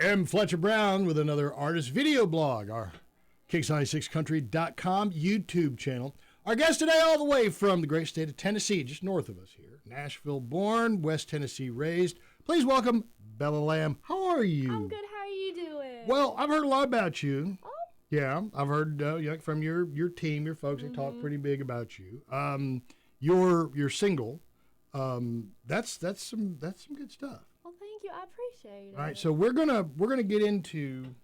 am Fletcher Brown with another artist video blog, our Kicks96country.com YouTube channel. Our guest today all the way from the great state of Tennessee, just north of us here. Nashville born, West Tennessee raised. Please welcome Bella Lam. How are you? I'm good. How are you doing? Well, I've heard a lot about you. Oh. Yeah, I've heard from your team, your folks, they talk pretty big about you. Your single, that's some good stuff. Well, thank you. I appreciate it. All right, so we're gonna get into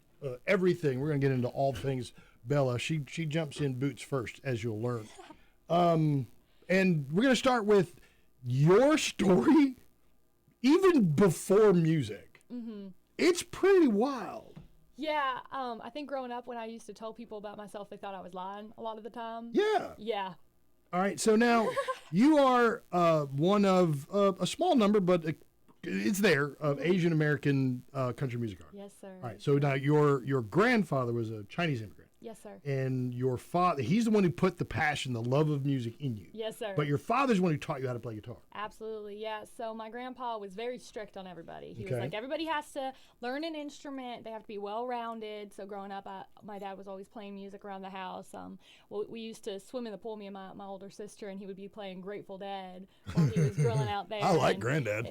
everything. We're gonna get into all things Bella. She jumps in boots first, as you'll learn. And we're gonna start with your story, even before music. Mm-hmm. It's pretty wild. Yeah, I think growing up when I used to tell people about myself, they thought I was lying a lot of the time. Yeah. Yeah. All right, so now you are one of a small number, but it's there, of Asian American country music artists. Yes, sir. All right, so now your grandfather was a Chinese immigrant. Yes, sir. And your father, he's the one who put the passion, the love of music in you. Yes, sir. But your father's the one who taught you how to play guitar. Absolutely, yeah. So my grandpa was very strict on everybody. He Okay. was like, everybody has to learn an instrument. They have to be well-rounded. So growing up, my dad was always playing music around the house. We used to swim in the pool, me and my older sister, and he would be playing Grateful Dead while he was grilling out there. I like Granddad.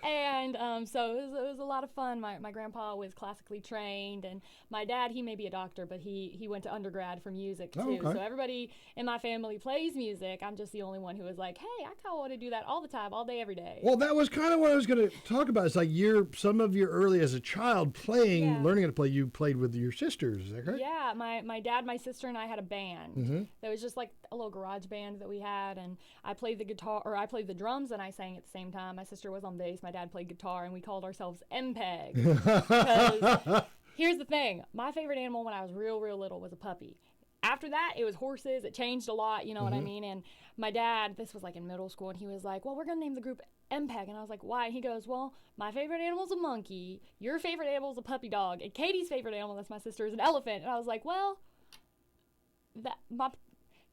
And so it was a lot of fun. My grandpa was classically trained, and my dad, he may be a doctor, but he went to undergrad for music too. Oh, okay. So everybody in my family plays music. I'm just the only one who was like, hey, I kind of want to do that all the time, all day, every day. Well, that was kind of what I was going to talk about. It's like some of your early as a child playing, learning how to play, you played with your sisters. Is that correct? Yeah, my dad, my sister, and I had a band. Mm-hmm. That was just like a little garage band that we had, and I played the guitar, or I played the drums, and I sang at the same time. My sister was on bass, my dad played guitar, and we called ourselves MPEG. Because here's the thing, my favorite animal when I was real little was a puppy. After that, it was horses. It changed a lot, you know what I mean? And my dad, this was like in middle school, and he was like, well, we're going to name the group MPEG. And I was like, why? And he goes, well, my favorite animal's a monkey, your favorite animal's a puppy dog, and Katie's favorite animal, that's my sister, is an elephant. And I was like, well,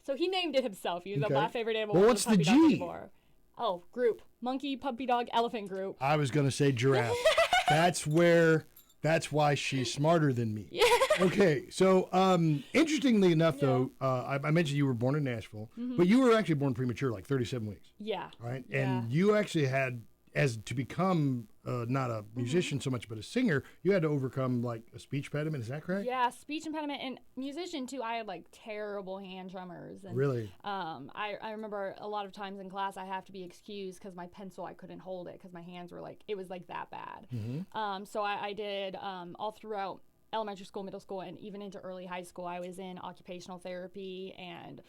so he named it himself. He was like, my favorite animal was a puppy dog anymore. Oh, group. Monkey, puppy dog, elephant group. I was going to say giraffe. That's why she's smarter than me. Yeah. Okay, so interestingly enough, though, I mentioned you were born in Nashville, but you were actually born premature, like 37 weeks. Yeah. Right? Yeah. And you actually had, as to become not a musician so much, but a singer, you had to overcome like a speech impediment. Is that correct? Yeah, speech impediment, and musician too. I had like terrible hand tremors. And, really? I remember a lot of times in class I have to be excused because my pencil, I couldn't hold it because my hands were like, it was like that bad. So I did all throughout elementary school, middle school, and even into early high school, I was in occupational therapy and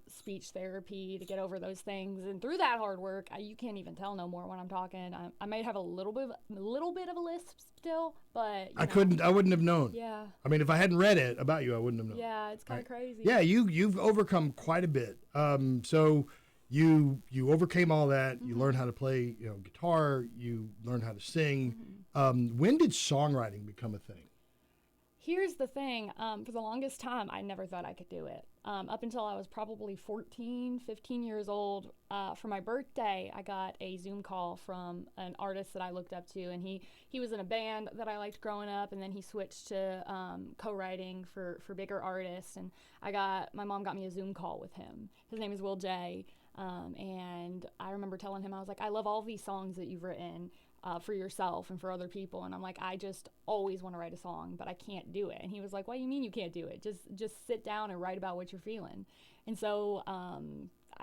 speech therapy to get over those things. And through that hard work, you can't even tell no more when I'm talking. I might have a little bit of a lisp still, but I wouldn't have known. Yeah. I mean, if I hadn't read it about you, I wouldn't have known. Yeah, it's kind of crazy. Yeah, you've overcome quite a bit. So you overcame all that. You learned how to play, guitar. You learned how to sing. When did songwriting become a thing? Here's the thing, for the longest time, I never thought I could do it. Up until I was probably 14, 15 years old, for my birthday, I got a Zoom call from an artist that I looked up to, and he was in a band that I liked growing up, and then he switched to co-writing for bigger artists, and my mom got me a Zoom call with him. His name is Will J, and I remember telling him, I was like, I love all these songs that you've written, for yourself and for other people, and I'm like, I just always want to write a song, but I can't do it. And he was like, what do you mean you can't do it? Just sit down and write about what you're feeling. And so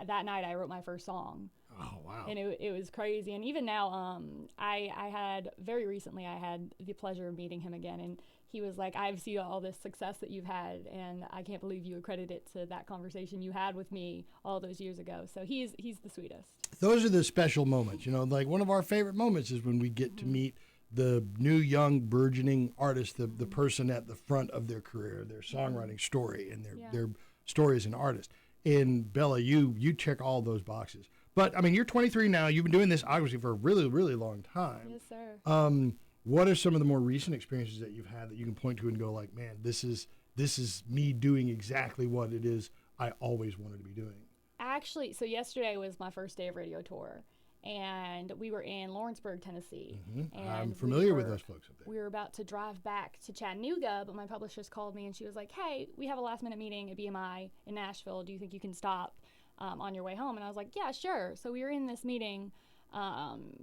that night I wrote my first song. Oh, wow. And it was crazy. And even now, I had the pleasure of meeting him again, and he was like, I've seen all this success that you've had, and I can't believe you accredit it to that conversation you had with me all those years ago. So he's the sweetest. Those are the special moments, like one of our favorite moments is when we get to meet the new, young, burgeoning artist, the person at the front of their career, their songwriting story, and their story as an artist. And Bella, you check all those boxes. But I mean, you're 23 now. You've been doing this obviously for a really, really long time. Yes, sir. What are some of the more recent experiences that you've had that you can point to and go like, man, this is me doing exactly what it is I always wanted to be doing? Actually, so yesterday was my first day of radio tour, and we were in Lawrenceburg, Tennessee. And I'm familiar with those folks up there. We were about to drive back to Chattanooga, but my publicist called me and she was like, hey, we have a last-minute meeting at BMI in Nashville. Do you think you can stop on your way home? And I was like, yeah, sure. So we were in this meeting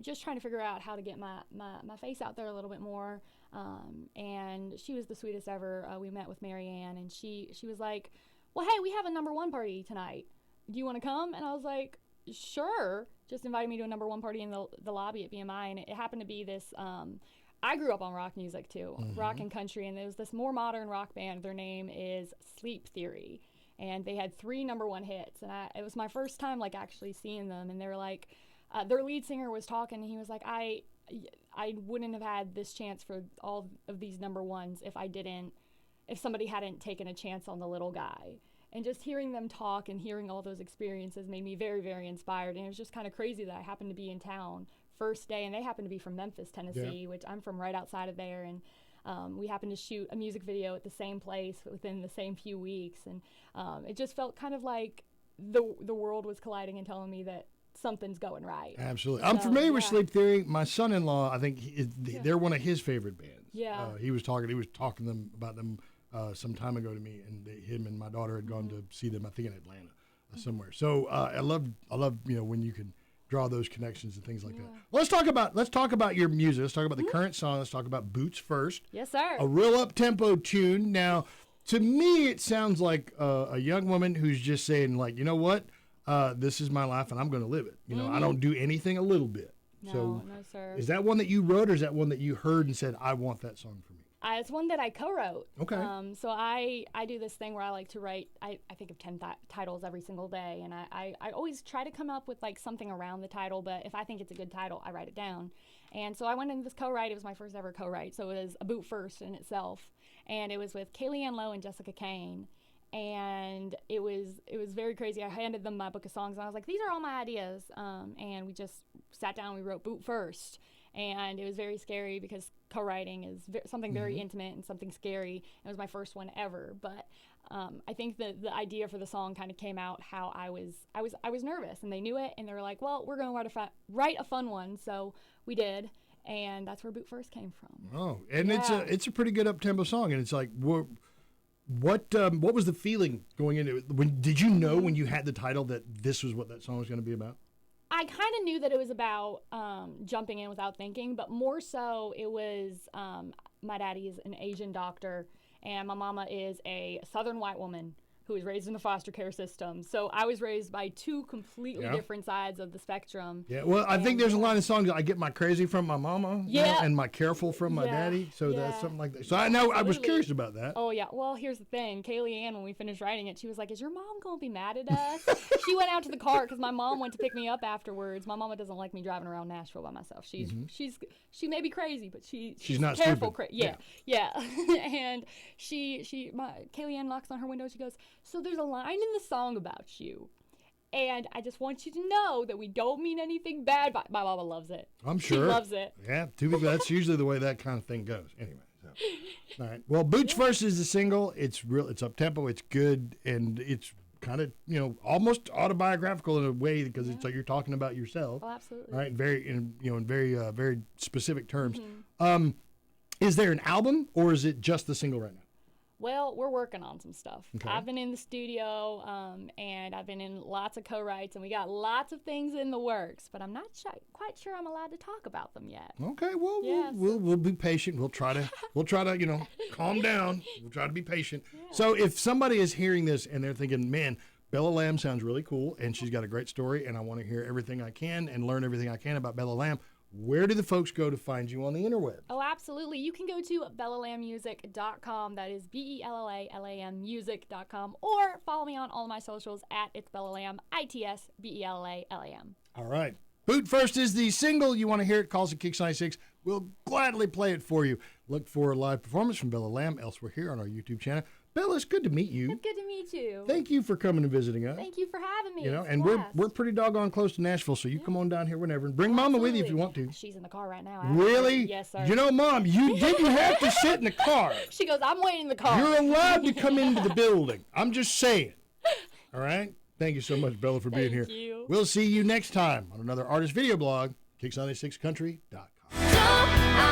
just trying to figure out how to get my face out there a little bit more. And she was the sweetest ever. We met with Marianne, and she was like, well, hey, we have a #1 party tonight. Do you want to come? And I was like, sure. Just invited me to a #1 party in the lobby at BMI, and it happened to be this. I grew up on rock music too, rock and country, and there was this more modern rock band. Their name is Sleep Theory, and they had 3 #1 hits, and it was my first time like actually seeing them. And they were like, their lead singer was talking, and he was like, I wouldn't have had this chance for all of these #1s if somebody hadn't taken a chance on the little guy. And just hearing them talk and hearing all those experiences made me very, very inspired. And it was just kind of crazy that I happened to be in town first day, and they happened to be from Memphis, Tennessee, which I'm from right outside of there. And we happened to shoot a music video at the same place within the same few weeks. And it just felt kind of like the world was colliding and telling me that something's going right. Absolutely. I'm familiar with Sleep Theory. My son-in-law, I think they're one of his favorite bands. Yeah. He was talking about them some time ago to me, and him and my daughter had gone to see them, I think in Atlanta somewhere. So I love when you can draw those connections and things like that. Well, let's talk about your music. Let's talk about the current song. Let's talk about Bootfirst. Yes, sir. A real up-tempo tune. Now, to me, it sounds like a young woman who's just saying, like, you know what? This is my life, and I'm going to live it. I don't do anything a little bit. No, sir. Is that one that you wrote, or is that one that you heard and said, I want that song for me? It's one that I co-wrote. Okay. So I do this thing where I like to write, I think of 10 titles every single day, and I always try to come up with like something around the title, but if I think it's a good title, I write it down. And so I went into this co-write. It was my first ever co-write, so it was a Bootfirst in itself, and it was with Kaylee Lowe and Jessica Kane. And it was very crazy. I handed them my book of songs, and I was like, these are all my ideas. And we just sat down and we wrote Bootfirst. And it was very scary because co-writing is something very intimate and something scary. It was my first one ever. But I think the idea for the song kind of came out how I was nervous, and they knew it, and they were like, well, we're going to write a fun one. So we did. And that's where Bootfirst came from. Oh, and it's a pretty good up-tempo song. And it's like, what was the feeling going into it? Did you know when you had the title that this was what that song was going to be about? I kind of knew that it was about jumping in without thinking, but more so it was my daddy is an Asian doctor, and my mama is a Southern white woman who was raised in the foster care system. So I was raised by 2 completely different sides of the spectrum. Yeah, well, I think there's a line of songs. I get my crazy from my mama, and my careful from my daddy. So that's something like that. So I know. Absolutely. I was curious about that. Oh yeah. Well, here's the thing. Kaylee Ann, when we finished writing it, she was like, "Is your mom gonna be mad at us?" She went out to the car because my mom went to pick me up afterwards. My mama doesn't like me driving around Nashville by myself. She may be crazy, but she's not careful. Stupid. Yeah. And Kaylee Ann knocks on her window. She goes, "So there's a line in the song about you, and I just want you to know that we don't mean anything bad." But my mama loves it. I'm sure. She loves it. Yeah, that's usually the way that kind of thing goes. Anyway, all right. Well, Bootfirst is the single. It's up tempo. It's good, and it's kind of almost autobiographical in a way because it's like you're talking about yourself. Oh, absolutely. Right. In very specific terms. Is there an album, or is it just the single right now? Well, we're working on some stuff. Okay. I've been in the studio, and I've been in lots of co-writes, and we got lots of things in the works, but I'm not quite sure I'm allowed to talk about them yet. Okay, well, we'll be patient. We'll try to calm down. We'll try to be patient. Yeah. So if somebody is hearing this and they're thinking, man, Bella Lam sounds really cool, and she's got a great story, and I want to hear everything I can and learn everything I can about Bella Lam, where do the folks go to find you on the interwebs? Oh, absolutely. You can go to BellaLamMusic.com. That is BellaLammusic.com. Or follow me on all of my socials at It's Bella Lam, ITSBellaLam. All right. Bootfirst is the single. You want to hear it? Call us at Kicks 96. We'll gladly play it for you. Look for a live performance from Bella Lam elsewhere here on our YouTube channel. Bella, it's good to meet you. It's good to meet you. Thank you for coming and visiting us. Thank you for having me. And we're pretty doggone close to Nashville, so you come on down here whenever and bring Mama with you if you want to. She's in the car right now. Really? Yes, sir. Mom, you didn't have to sit in the car. She goes, I'm waiting in the car. You're allowed to come into the building. I'm just saying. All right? Thank you so much, Bella, for being here. Thank you. We'll see you next time on another Artist Video Blog, KicksOn86Country.com. So